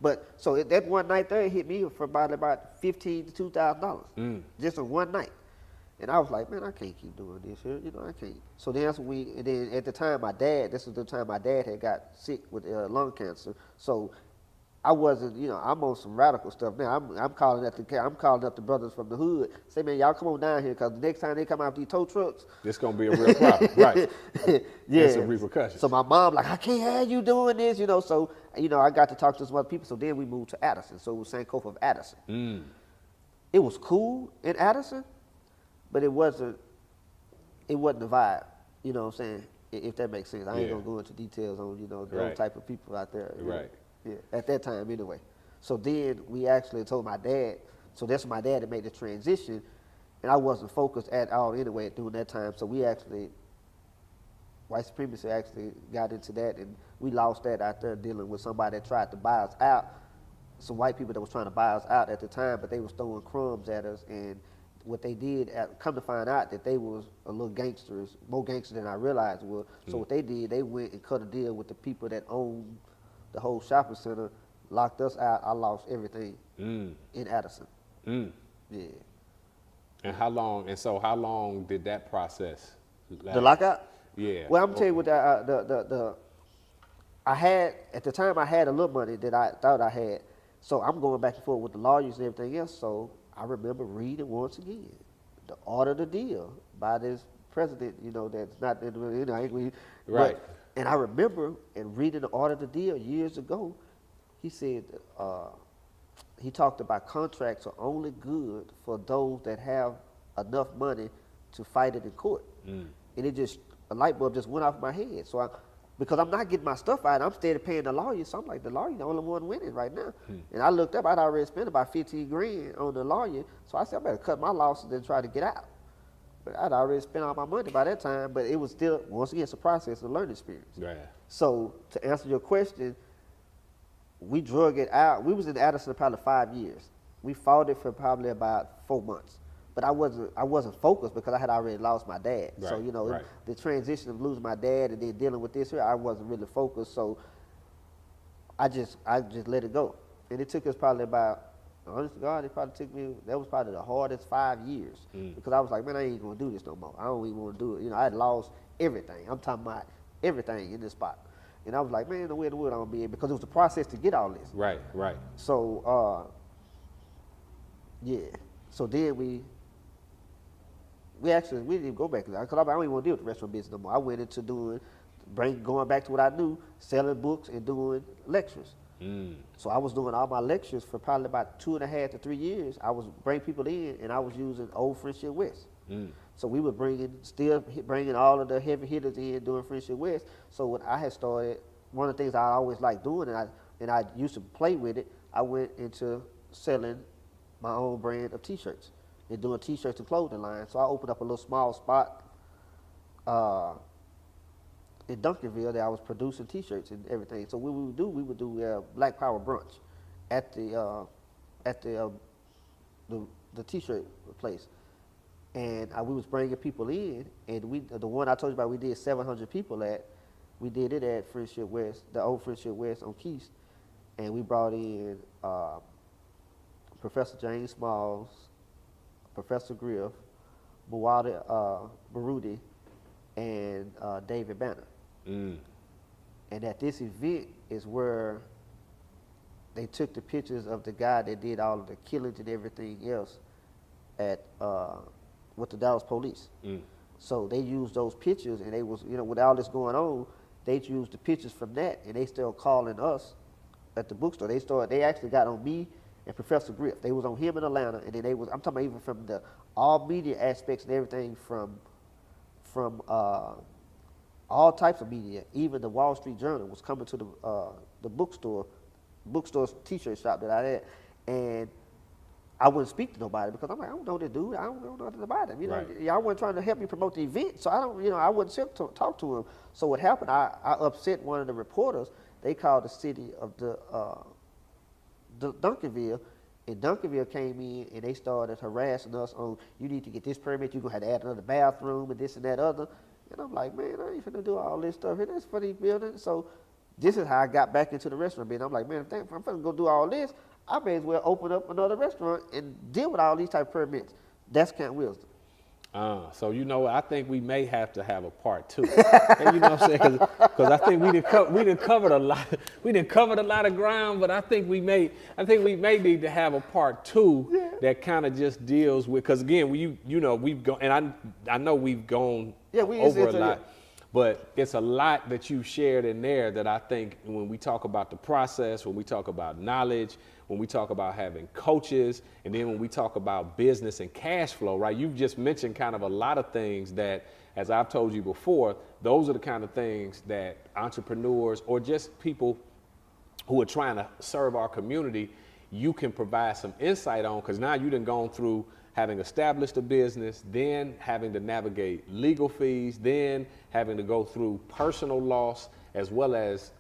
right. So that one night there, it hit me for about $1,500 to $2,000 just on one night. And I was like, man, I can't keep doing this here. I can't. So then and then at the time, this was the time my dad had got sick with lung cancer. So I wasn't, I'm on some radical stuff now. I'm calling up the brothers from the hood. Say, man, y'all come on down here, because the next time they come out with these tow trucks, it's gonna be a real problem, right? Yeah, it's some repercussions. So my mom, like, I can't have you doing this, So I got to talk to some other people. So then we moved to Addison. So it was Sankofa of Addison. It was cool in Addison, but it wasn't the vibe. You know what I'm saying? If that makes sense. I ain't gonna go into details on those type of people out there. Right. Yeah, at that time anyway. So then we actually told my dad, so that's my dad that made the transition, and I wasn't focused at all anyway during that time. So we actually, white supremacy actually got into that, and we lost that out there dealing with somebody that tried to buy us out some white people that was trying to buy us out at the time, but they was throwing crumbs at us. And what they did, come to find out that they was a little gangsters, more gangsters than I realized were. So what they did, they went and cut a deal with the people that owned the whole shopping center, locked us out. I lost everything in Addison. Yeah. And how long? And so, how long did that process last? The lockout? Yeah. Well, I'm gonna tell you what I had at the time. I had a little money that I thought I had, so I'm going back and forth with the lawyers and everything else. So I remember reading once again the order of the deal by this president. You know, that's not right. But, and I remember reading the order of the deal years ago. He said he talked about contracts are only good for those that have enough money to fight it in court. And it just, a light bulb just went off my head. So because I'm not getting my stuff out, I'm steady paying the lawyer. So I'm like, the lawyer the only one winning right now. And I looked up, I'd already spent about 15 grand on the lawyer. So I said, I better cut my losses and try to get out. But I'd already spent all my money by that time, but it was still, once again, it's a process, a learning experience. Right. So to answer your question, we drug it out. We was in Addison probably 5 years. We fought it for probably about 4 months. But I wasn't focused because I had already lost my dad. Right, So, you know, right. the transition of losing my dad and then dealing with this here, I wasn't really focused. So I just let it go. And it took us probably about, honest to God, it probably took me, that was probably the hardest 5 years. Because I was like, man, I ain't gonna do this no more. I don't even wanna do it. You know, I had lost everything. I'm talking about everything in this spot. And I was like, man, where in the world I'm gonna be in? Because it was a process to get all this. Right, right. So, yeah. So then we didn't even go back to that because I don't even want to deal with the restaurant business no more. I went into going back to what I knew, selling books and doing lectures. So I was doing all my lectures for probably about 2.5 to 3 years. I was bringing people in, and I was using old Friendship West. So we were still bringing all of the heavy hitters in doing Friendship West. So when I had started, one of the things I always liked doing, and I used to play with it, I went into selling my own brand of T-shirts and doing T-shirts and clothing line. So I opened up a little small spot in Duncanville that I was producing T-shirts and everything. So what we would do Black Power brunch at the T-shirt place. And we was bringing people in, and the one I told you about, we did 700 people at. We did it at Friendship West, the old Friendship West on Keast, and we brought in Professor James Smalls, Professor Griff, Baruti, and David Banner. And at this event is where they took the pictures of the guy that did all of the killings and everything else at with the Dallas police. So they used those pictures, and they was, you know, with all this going on, they used the pictures from that, and they still calling us at the bookstore. They actually got on me and Professor Griff. They was on him in Atlanta, and then I'm talking about even from the all media aspects and everything from all types of media. Even the Wall Street Journal was coming to the bookstore's T-shirt shop that I had, and I wouldn't speak to nobody because I'm like, I don't know this dude. I don't know nothing about him. You know, Right. y'all weren't trying to help me promote the event, so I wouldn't talk to him. So what happened? I upset one of the reporters. They called the city of the Duncanville, and Duncanville came in and they started harassing us on, you need to get this permit. You're gonna have to add another bathroom and this and that other. And I'm like, man, I ain't finna do all this stuff. And that's for these buildings. So this is how I got back into the restaurant business. I'm like, man, if I'm finna go do all this, I may as well open up another restaurant and deal with all these type of permits. That's kind of wisdom. So, you know, I think we may have to have a part 2. And you know what I'm saying? Because I think we didn't cover a lot. We didn't cover a lot of ground, but I think we may need to have a part 2 that kind of just deals with. Because again, you know we've gone, and I know we've gone over a lot. But it's a lot that you shared in there that I think when we talk about the process, when we talk about knowledge, when we talk about having coaches, and then when we talk about business and cash flow, right? You've just mentioned kind of a lot of things that, as I've told you before, those are the kind of things that entrepreneurs or just people who are trying to serve our community, you can provide some insight on, because now you done gone through having established a business, then having to navigate legal fees, then having to go through personal loss as well as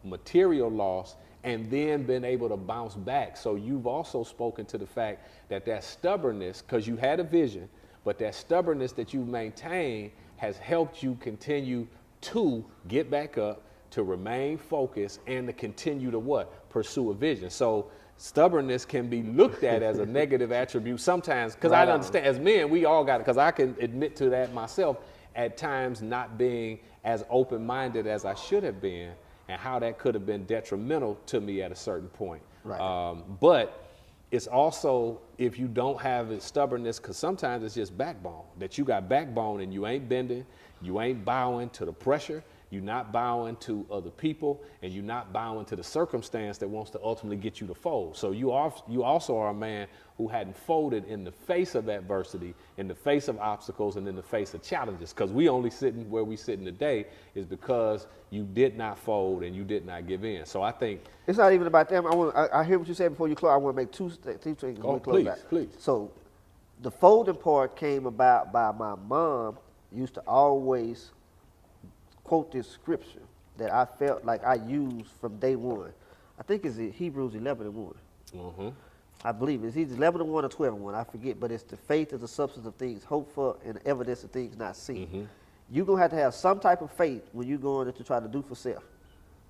material loss, and then been able to bounce back. So you've also spoken to the fact that that stubbornness, because you had a vision, but that stubbornness that you maintain has helped you continue to get back up, to remain focused, and to continue to what? Pursue a vision. So stubbornness can be looked at as a negative attribute sometimes, because I understand, as men, we all got it, because I can admit to that myself, at times not being as open-minded as I should have been, and how that could have been detrimental to me at a certain point. Right. But it's also, if you don't have stubbornness, because sometimes it's just backbone, that you got backbone and you ain't bending, you ain't bowing to the pressure, you're not bowing to other people, and you're not bowing to the circumstance that wants to ultimately get you to fold. So you also are a man who hadn't folded in the face of adversity, in the face of obstacles, and in the face of challenges. Because we only sitting where we sitting today is because you did not fold and you did not give in. So I think it's not even about them. I hear what you said before you close. I want to make two things. Oh, please, please. So the folding part came about by my mom used to always quote this scripture that I felt like I used from day one. I think it's Hebrews 11:1. Mm-hmm. I believe it's either 11:1 or 12:1. I forget, but it's the faith is the substance of things hoped for and the evidence of things not seen. Mm-hmm. You're gonna have to have some type of faith when you're going to try to do for self.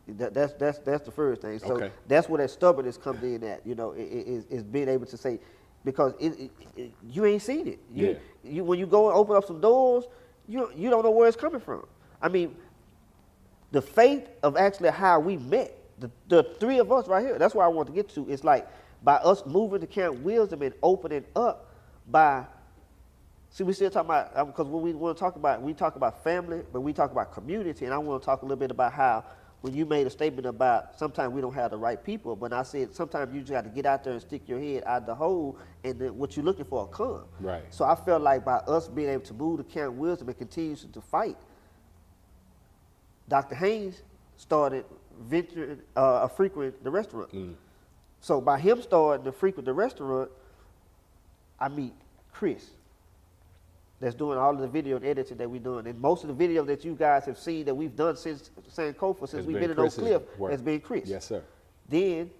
That's the first thing. So that's where that stubbornness comes in. At is being able to say, because you ain't seen it. You when you go and open up some doors, you don't know where it's coming from. I mean, the faith of actually how we met, the three of us right here, that's where I want to get to. It's like by us moving to Camp Wisdom and opening up by, see, we still talking about, because when we want to talk about, we talk about family, but we talk about community, and I want to talk a little bit about how, when you made a statement about sometimes we don't have the right people, but I said sometimes you just got to get out there and stick your head out the hole, and then what you're looking for will come. Right. So I felt like by us being able to move to Camp Wisdom and continue to fight, Dr. Haynes started venturing, frequent the restaurant. Mm. So by him starting to frequent the restaurant, I meet Chris, that's doing all of the video and editing that we're doing. And most of the videos that you guys have seen that we've done since Sankofa, since we've been in Oak Cliff, has been Chris. Yes, sir. Then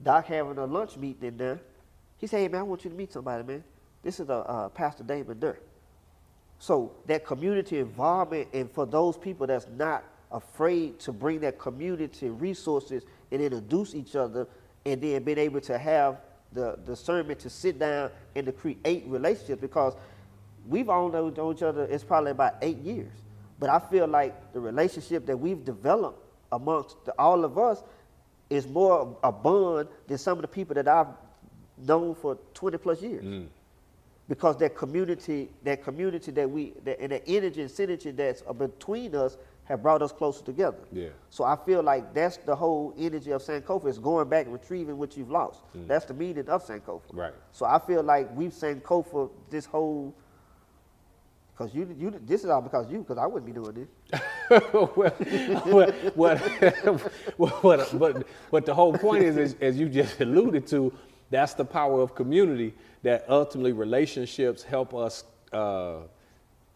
Doc having a lunch meeting in there, he said, hey, man, I want you to meet somebody, man. This is Pastor Damien Durr. So that community involvement, and for those people that's not afraid to bring that community resources and introduce each other, and then being able to have the discernment to sit down and to create relationships, because we've all known each other, it's probably about 8 years. But I feel like the relationship that we've developed amongst all of us is more a bond than some of the people that I've known for 20 plus years. Mm. Because that community that and the energy and synergy that's between us have brought us closer together. Yeah. So I feel like that's the whole energy of Sankofa, is going back and retrieving what you've lost. Mm. That's the meaning of Sankofa. Right. So I feel like we've Sankofa this whole, because this is all because because I wouldn't be doing this. But the whole point is, as you just alluded to, that's the power of community, that ultimately relationships help us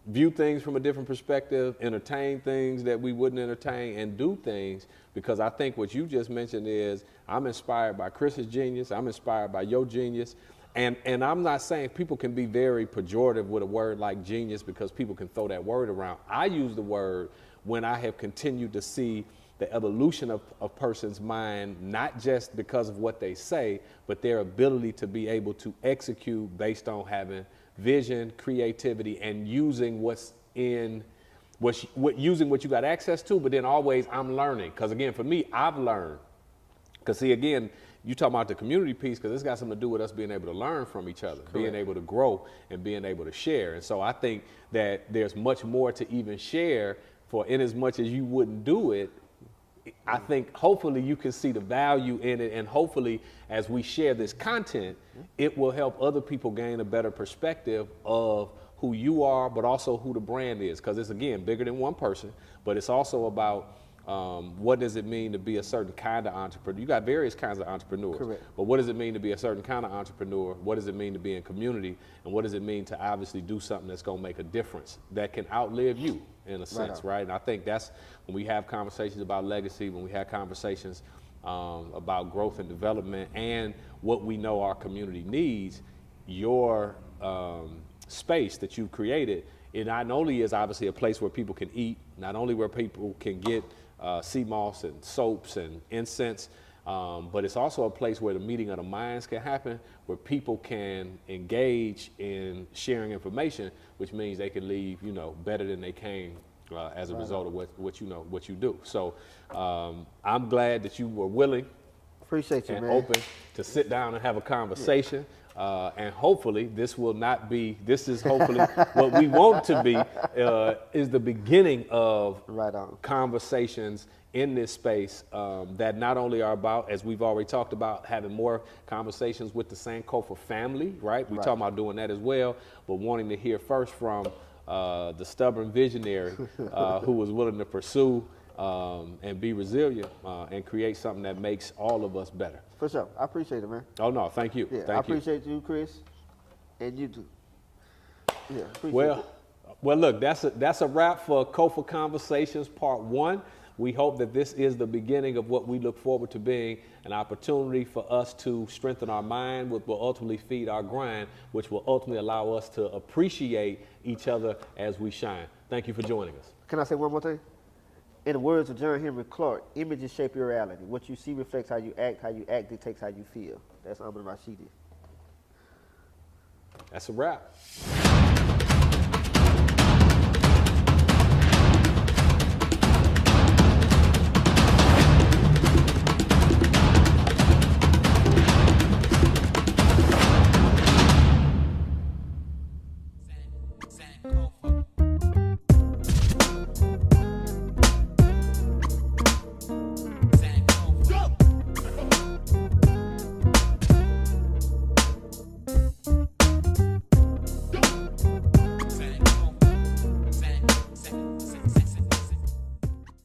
view things from a different perspective, entertain things that we wouldn't entertain, and do things. Because I think what you just mentioned is, I'm inspired by Chris's genius, I'm inspired by your genius. And I'm not saying people can be very pejorative with a word like genius, because people can throw that word around. I use the word when I have continued to see the evolution of a person's mind, not just because of what they say, but their ability to be able to execute based on having vision, creativity, and using using what you got access to. But then always, I'm learning, because again, for me, I've learned. Because see, again, you talk about the community piece, because it's got something to do with us being able to learn from each other, correct, being able to grow and being able to share. And so I think that there's much more to even share, for in as much as you wouldn't do it, I think hopefully you can see the value in it, and hopefully as we share this content, it will help other people gain a better perspective of who you are, but also who the brand is. Because it's, again, bigger than one person, but it's also about what does it mean to be a certain kind of entrepreneur? You got various kinds of entrepreneurs. Correct. But what does it mean to be a certain kind of entrepreneur? What does it mean to be in community? And what does it mean to obviously do something that's going to make a difference that can outlive you, in a sense, right? And I think that's when we have conversations about legacy, when we have conversations about growth and development and what we know our community needs, your space that you've created, it not only is obviously a place where people can eat, not only where people can get sea moss and soaps and incense, but it's also a place where the meeting of the minds can happen, where people can engage in sharing information, which means they can leave, you know, better than they came as a result of what you do. So I'm glad that you were willing Appreciate you, and man. open to sit down and have a conversation. And hopefully this will not be, this is hopefully what we want to be, is the beginning of conversations in this space that not only are about, as we've already talked about, having more conversations with the Sankofa family, right? We're talking about doing that as well, but wanting to hear first from the stubborn visionary who was willing to pursue and be resilient and create something that makes all of us better. For sure. I appreciate it, man. Oh, no, thank you. Yeah, thank I appreciate you, Chris, and you too. Yeah, appreciate it. Well, look, that's a wrap for Kofa Conversations Part 1. We hope that this is the beginning of what we look forward to being an opportunity for us to strengthen our mind, which will ultimately feed our grind, which will ultimately allow us to appreciate each other as we shine. Thank you for joining us. Can I say one more thing? In the words of John Henry Clark, images shape your reality. What you see reflects how you act dictates how you feel. That's Amr Rashidi. That's a wrap.